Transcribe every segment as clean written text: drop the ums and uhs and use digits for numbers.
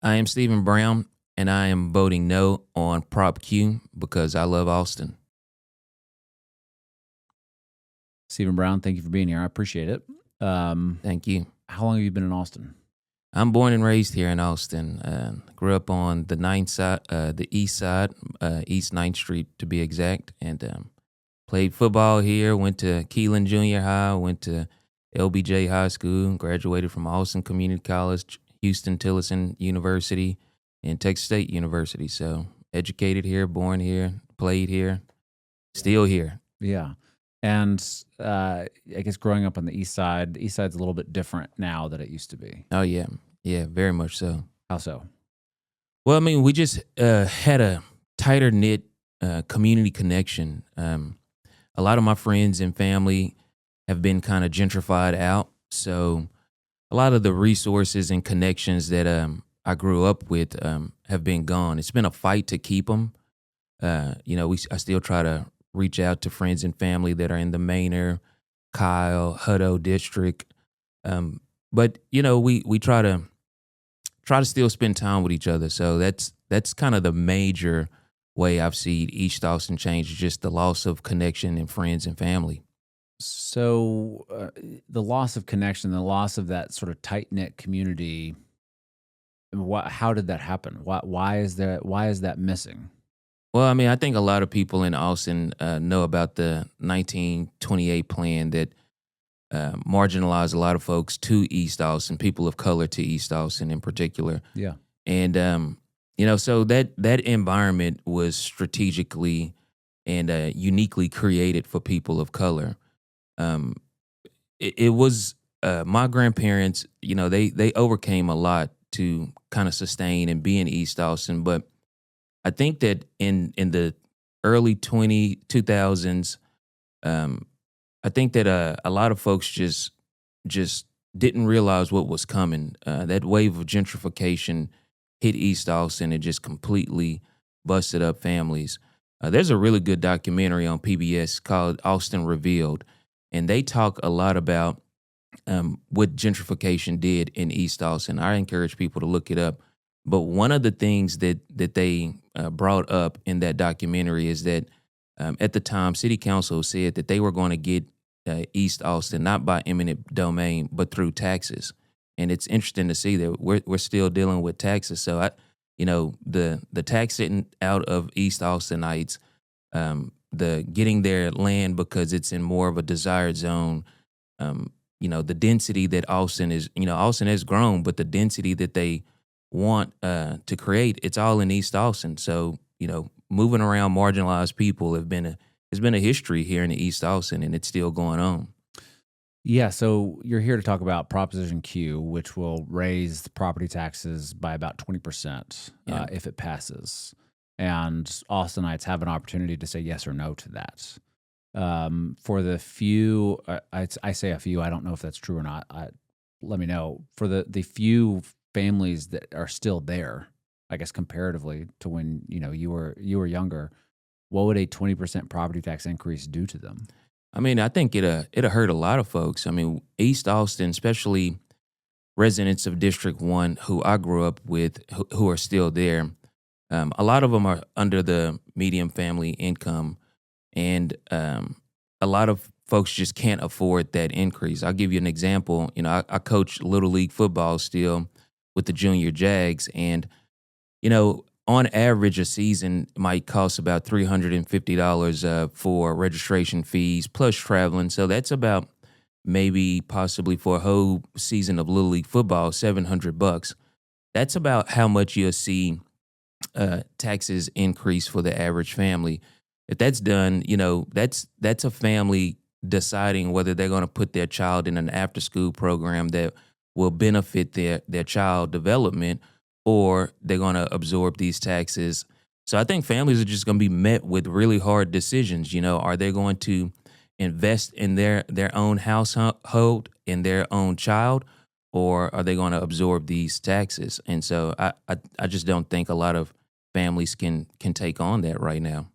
I am Stephen Brown, and I am voting no on Prop Q because I love Austin. Stephen Brown, thank you for being here. I appreciate it. Thank you. How long have you been in Austin? I'm born and raised here in Austin. Grew up on the east side, East 9th Street to be exact, and played football here. Went to Keelan Junior High, went to LBJ High School, graduated from Austin Community College, Houston Tillerson University, and Texas State University. So educated here, born here, played here, still here. Yeah. And I guess growing up on the east side's a little bit different now than it used to be. Oh yeah, very much so. How so? Well, I mean, we just had a tighter knit community connection. A lot of my friends and family have been kind of gentrified out, so a lot of the resources and connections that I grew up with have been gone. It's been a fight to keep them. I still try to reach out to friends and family that are in the Manor, Kyle, Hutto district. But we try to still spend time with each other. So that's kind of the major way I've seen East Austin change, just the loss of connection and friends and family. So the loss of connection, the loss of that sort of tight-knit community, how did that happen? Why is that missing? Well, I mean, I think a lot of people in Austin know about the 1928 plan that marginalized a lot of folks to East Austin, people of color to East Austin in particular. Yeah. And, so that environment was strategically and uniquely created for people of color. It was my grandparents, they overcame a lot to kind of sustain and be in East Austin, but I think that in the early 2000s, I think that a lot of folks just didn't realize what was coming. That wave of gentrification hit East Austin and just completely busted up families. There's a really good documentary on PBS called Austin Revealed, and they talk a lot about what gentrification did in East Austin. I encourage people to look it up. But one of the things that they brought up in that documentary is that at the time, City Council said that they were going to get East Austin not by eminent domain, but through taxes. And it's interesting to see that we're still dealing with taxes. So the tax sitting out of East Austinites, the getting their land because it's in more of a desired zone. The density that Austin has grown, but the density that they want to create, it's all in East Austin. So, moving around marginalized people has been a history here in East Austin, and it's still going on. Yeah, so you're here to talk about Proposition Q, which will raise the property taxes by about 20% if it passes. And Austinites have an opportunity to say yes or no to that. For the few, I say a few, I don't know if that's true or not. Let me know. For the few families that are still there, I guess comparatively to when you were younger, what would a 20% property tax increase do to them? I mean, I think it'll hurt a lot of folks. I mean, East Austin, especially residents of District 1 who I grew up with, who are still there, a lot of them are under the median family income, and a lot of folks just can't afford that increase. I'll give you an example. I coach Little League football still with the Junior Jags, and on average, a season might cost about $350 for registration fees plus traveling. So that's about maybe possibly for a whole season of Little League football, $700. That's about how much you'll see taxes increase for the average family. If that's done, that's a family deciding whether they're going to put their child in an after-school program that will benefit their child development, or they're going to absorb these taxes. So I think families are just going to be met with really hard decisions. Are they going to invest in their own household, in their own child, or are they going to absorb these taxes? And so I just don't think a lot of families can take on that right now.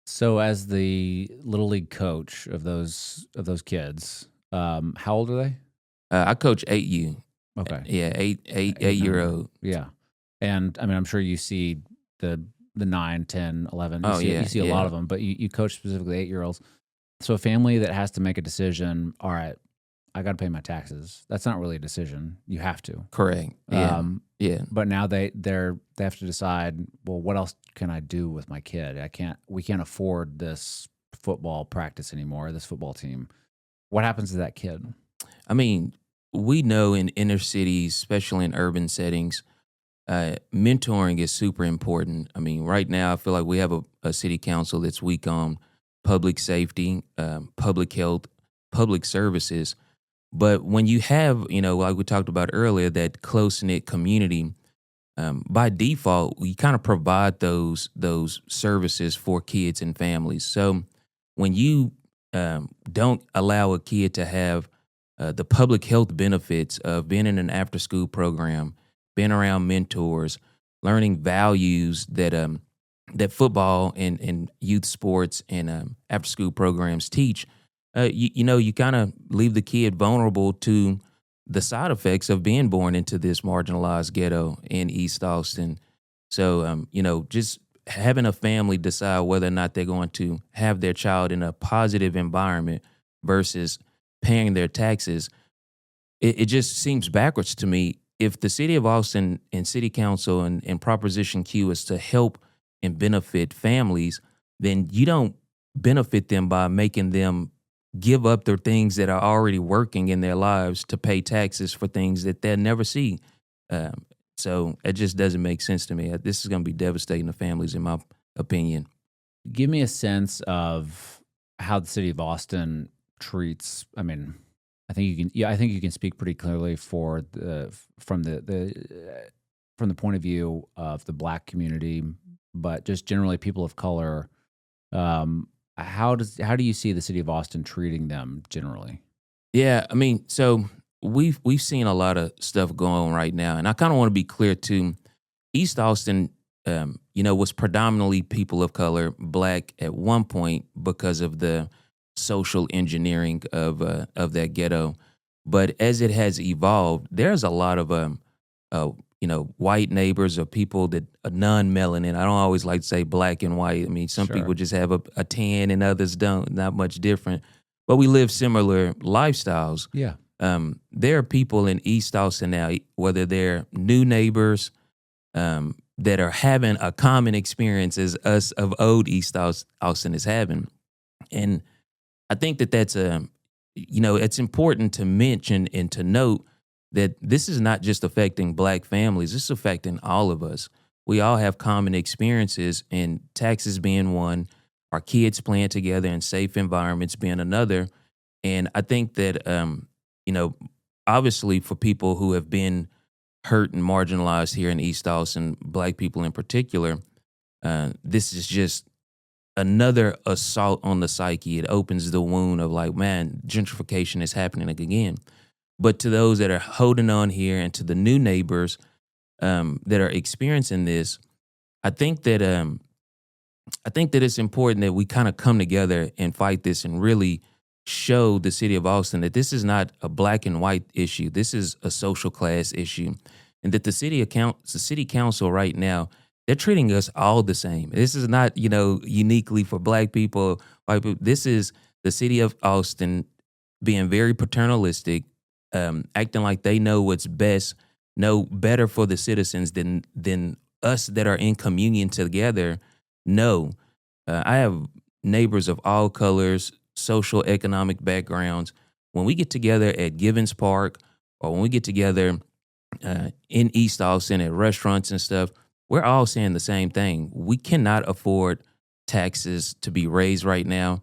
So as the Little League coach of those kids, how old are they? I coach 8U. Okay. Yeah, 8-year-old. Yeah. And I mean, I'm sure you see the 9, 10, 11. Oh You yeah, see a lot yeah, of them, but you coach specifically 8-year-olds. So a family that has to make a decision, all right, I got to pay my taxes. That's not really a decision. You have to. correct. Yeah, yeah, But now they have to decide, well, what else can I do with my kid? We can't afford this football practice anymore, this football team. What happens to that kid? I mean, we know in inner cities, especially in urban settings, mentoring is super important. I mean, right now, I feel like we have a city council that's weak on public safety, public health, public services. But when you have, like we talked about earlier, that close knit community, by default, we kind of provide those services for kids and families. So when you don't allow a kid to have the public health benefits of being in an after school program, being around mentors, learning values that football and youth sports and after school programs teach, you kind of leave the kid vulnerable to the side effects of being born into this marginalized ghetto in East Austin. So, just having a family decide whether or not they're going to have their child in a positive environment versus paying their taxes, it just seems backwards to me. If the city of Austin and city council and Proposition Q is to help and benefit families, then you don't benefit them by making them give up their things that are already working in their lives to pay taxes for things that they'll never see. So it just doesn't make sense to me. This is going to be devastating to families, in my opinion. Give me a sense of how the city of Austin treats. I mean, I think you can. Yeah, I think you can speak pretty clearly from the point of view of the Black community, but just generally people of color. How do you see the city of Austin treating them generally? Yeah, I mean, so we've seen a lot of stuff going on right now, and I kind of want to be clear too. East Austin, was predominantly people of color, Black at one point because of the social engineering of that ghetto. But as it has evolved, there's a lot of white neighbors or people that are non-melanin. I don't always like to say black and white. I mean, some Sure. people just have a tan and others don't. Not much different, but we live similar lifestyles. Yeah. There are people in East Austin now, whether they're new neighbors, that are having a common experience as us of old East Austin is having. And I think that's it's important to mention and to note that this is not just affecting Black families. This is affecting all of us. We all have common experiences, and taxes being one, our kids playing together in safe environments being another. And I think that, obviously for people who have been hurt and marginalized here in East Austin, Black people in particular, this is just another assault on the psyche. It opens the wound of like, man, gentrification is happening again. But to those that are holding on here and to the new neighbors that are experiencing this, I think that it's important that we kind of come together and fight this and really show the city of Austin that this is not a black and white issue. This is a social class issue, and that the city council right now, they're treating us all the same. This is not uniquely for Black people, white people. This is the city of Austin being very paternalistic, acting like they know what's best, know better for the citizens than us that are in communion together know. I have neighbors of all colors, social, economic backgrounds. When we get together at Givens Park or when we get together in East Austin at restaurants and stuff, we're all saying the same thing. We cannot afford taxes to be raised right now.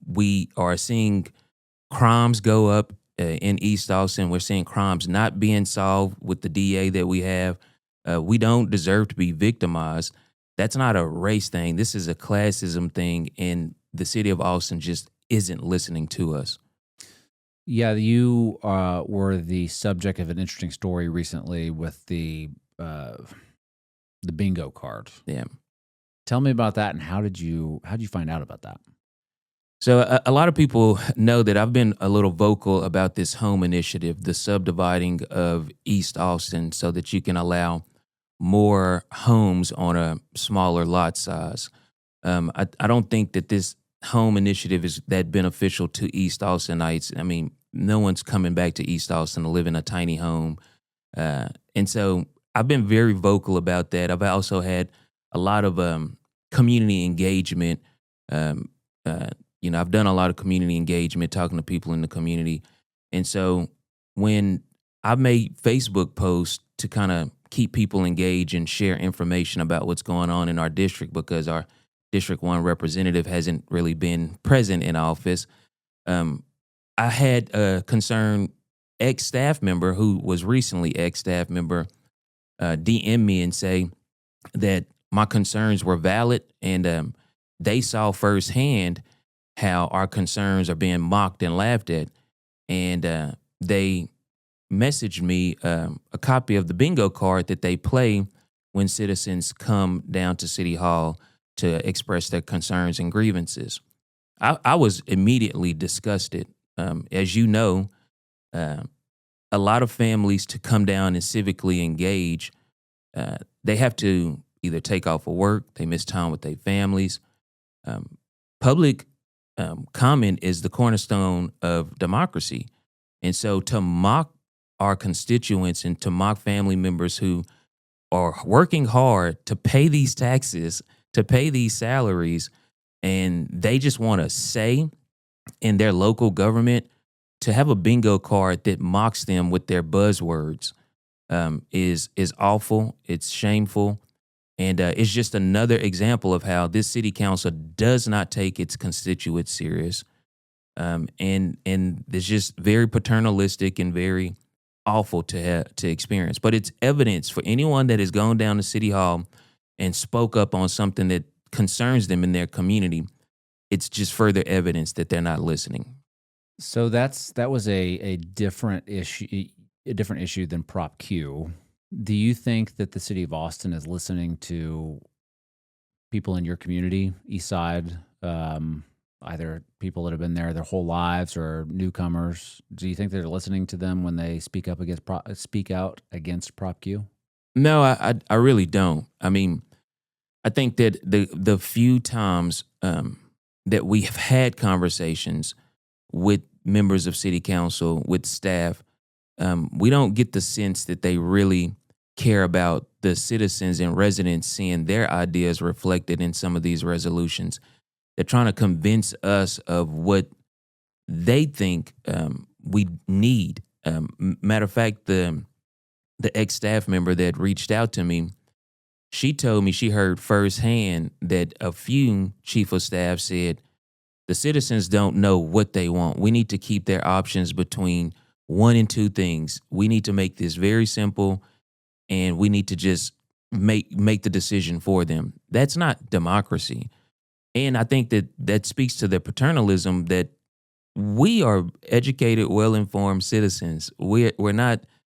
We are seeing crimes go up in East Austin. We're seeing crimes not being solved with the DA that we have. We don't deserve to be victimized. That's not a race thing. This is a classism thing, and the city of Austin just isn't listening to us. Yeah, you were the subject of an interesting story recently with the bingo card. Yeah. Tell me about that, and how did you find out about that? So a lot of people know that I've been a little vocal about this home initiative, the subdividing of East Austin so that you can allow more homes on a smaller lot size. I don't think that this home initiative is that beneficial to East Austinites. I mean, no one's coming back to East Austin to live in a tiny home. And so I've been very vocal about that. I've also had a lot of community engagement. Um, I've done a lot of community engagement, talking to people in the community. And so when I made Facebook posts to kind of keep people engaged and share information about what's going on in our district, because our District 1 representative hasn't really been present in office, I had a concerned ex-staff member who was recently ex-staff member DM me and say that my concerns were valid, and they saw firsthand how our concerns are being mocked and laughed at. And they messaged me a copy of the bingo card that they play when citizens come down to City Hall to express their concerns and grievances. I was immediately disgusted. As you know, a lot of families, to come down and civically engage, they have to either take off of work, they miss time with their families. Public comment is the cornerstone of democracy. And so to mock our constituents and to mock family members who are working hard to pay these taxes, to pay these salaries, and they just want to say in their local government, to have a bingo card that mocks them with their buzzwords is awful. It's shameful. And it's just another example of how this city council does not take its constituents serious. And it's just very paternalistic and very awful to experience. But it's evidence for anyone that has gone down to City Hall and spoke up on something that concerns them in their community. It's just further evidence that they're not listening. So that was a different issue than Prop Q. Do you think that the city of Austin is listening to people in your community, East Side, either people that have been there their whole lives or newcomers? Do you think they're listening to them when they speak out against Prop Q? No, I really don't. I mean, I think that the few times that we have had conversations with members of city council, with staff, we don't get the sense that they really care about the citizens and residents seeing their ideas reflected in some of these resolutions. They're trying to convince us of what they think we need. Matter of fact, the ex-staff member that reached out to me, she told me she heard firsthand that a few chief of staff said, the citizens don't know what they want. We need to keep their options between one and two things. We need to make this very simple, and we need to just make the decision for them. That's not democracy. And I think that speaks to the paternalism that we are educated, well-informed citizens. We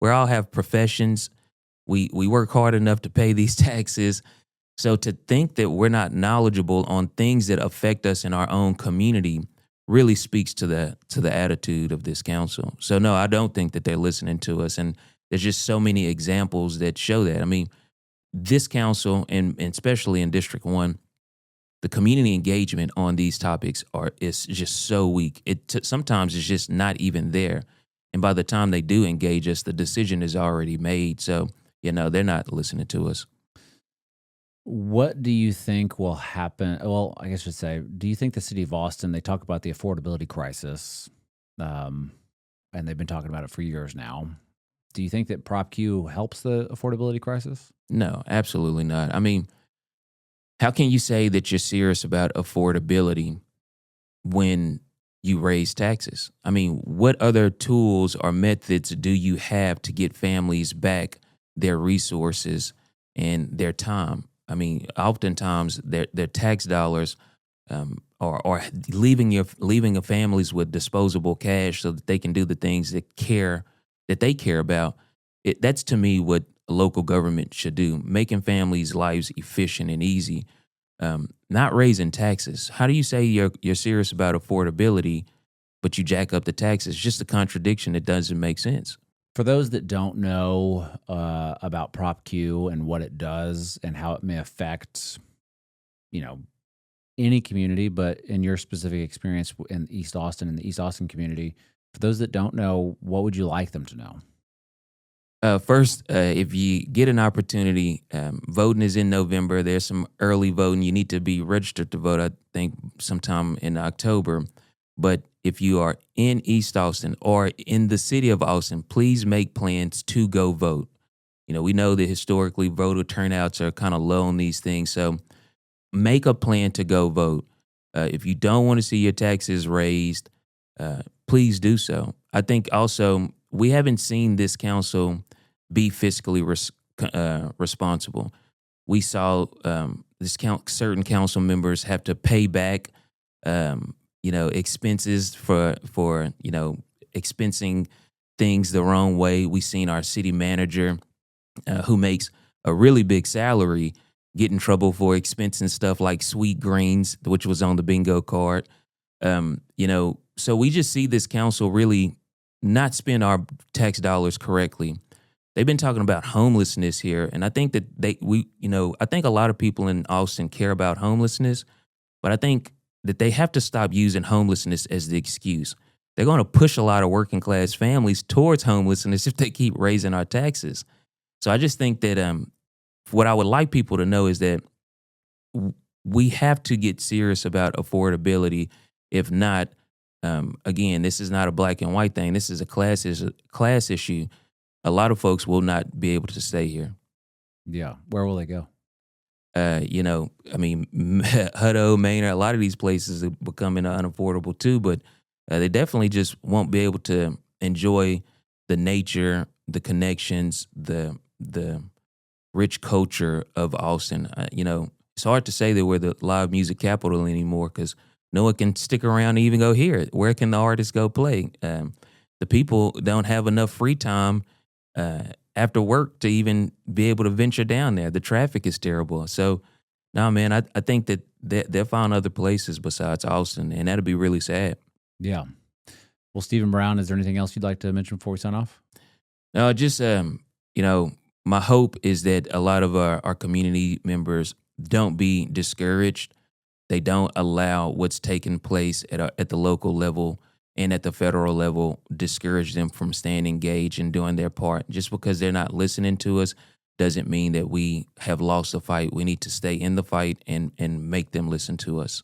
all have professions. We work hard enough to pay these taxes. So to think that we're not knowledgeable on things that affect us in our own community really speaks to the attitude of this council. So no, I don't think that they're listening to us. And there's just so many examples that show that. I mean, this council, and especially in District 1, the community engagement on these topics is just so weak. Sometimes it's just not even there. And by the time they do engage us, the decision is already made. So, they're not listening to us. What do you think will happen? Well, I guess I should say, do you think the city of Austin, they talk about the affordability crisis, and they've been talking about it for years now. Do you think that Prop Q helps the affordability crisis? No, absolutely not. I mean, how can you say that you're serious about affordability when you raise taxes? I mean, what other tools or methods do you have to get families back their resources and their time? I mean, oftentimes their tax dollars are leaving a families with disposable cash so that they can do the things that they care about. That's to me what a local government should do, making families' lives efficient and easy, not raising taxes. How do you say you're serious about affordability, but you jack up the taxes? Just a contradiction that doesn't make sense. For those that don't know about Prop Q and what it does and how it may affect, you know, any community, but in your specific experience in East Austin, in the East Austin community, for those that don't know, what would you like them to know? First, if you get an opportunity, voting is in November. There's some early voting. You need to be registered to vote, I think, sometime in October. But if you are in East Austin or in the city of Austin, please make plans to go vote. You know, we know that historically voter turnouts are kind of low on these things. So make a plan to go vote. If you don't want to see your taxes raised, please do so. I think also we haven't seen this council be fiscally responsible. We saw certain council members have to pay back, expenses for expensing things the wrong way. We seen our city manager, who makes a really big salary, get in trouble for expensing stuff like sweet greens, which was on the bingo card. So we just see this council really not spend our tax dollars correctly. They've been talking about homelessness here, and I think that I think a lot of people in Austin care about homelessness, but I think that they have to stop using homelessness as the excuse. They're going to push a lot of working class families towards homelessness if they keep raising our taxes. So I just think that what I would like people to know is that we have to get serious about affordability. If not, again, this is not a black and white thing. This is a class issue. A lot of folks will not be able to stay here. Yeah. Where will they go? Hutto, Maynard, a lot of these places are becoming unaffordable too, but they definitely just won't be able to enjoy the nature, the connections, the rich culture of Austin. It's hard to say that we're the live music capital anymore because no one can stick around and even go hear it. Where can the artists go play? The people don't have enough free time after work to even be able to venture down there. The traffic is terrible. So, no, man, I think that they'll find other places besides Austin, and that'd be really sad. Yeah. Well, Stephen Brown, is there anything else you'd like to mention before we sign off? No, just, my hope is that a lot of our community members don't be discouraged. They don't allow what's taking place at the local level and at the federal level discourage them from staying engaged and doing their part. Just because they're not listening to us doesn't mean that we have lost the fight. We need to stay in the fight and make them listen to us.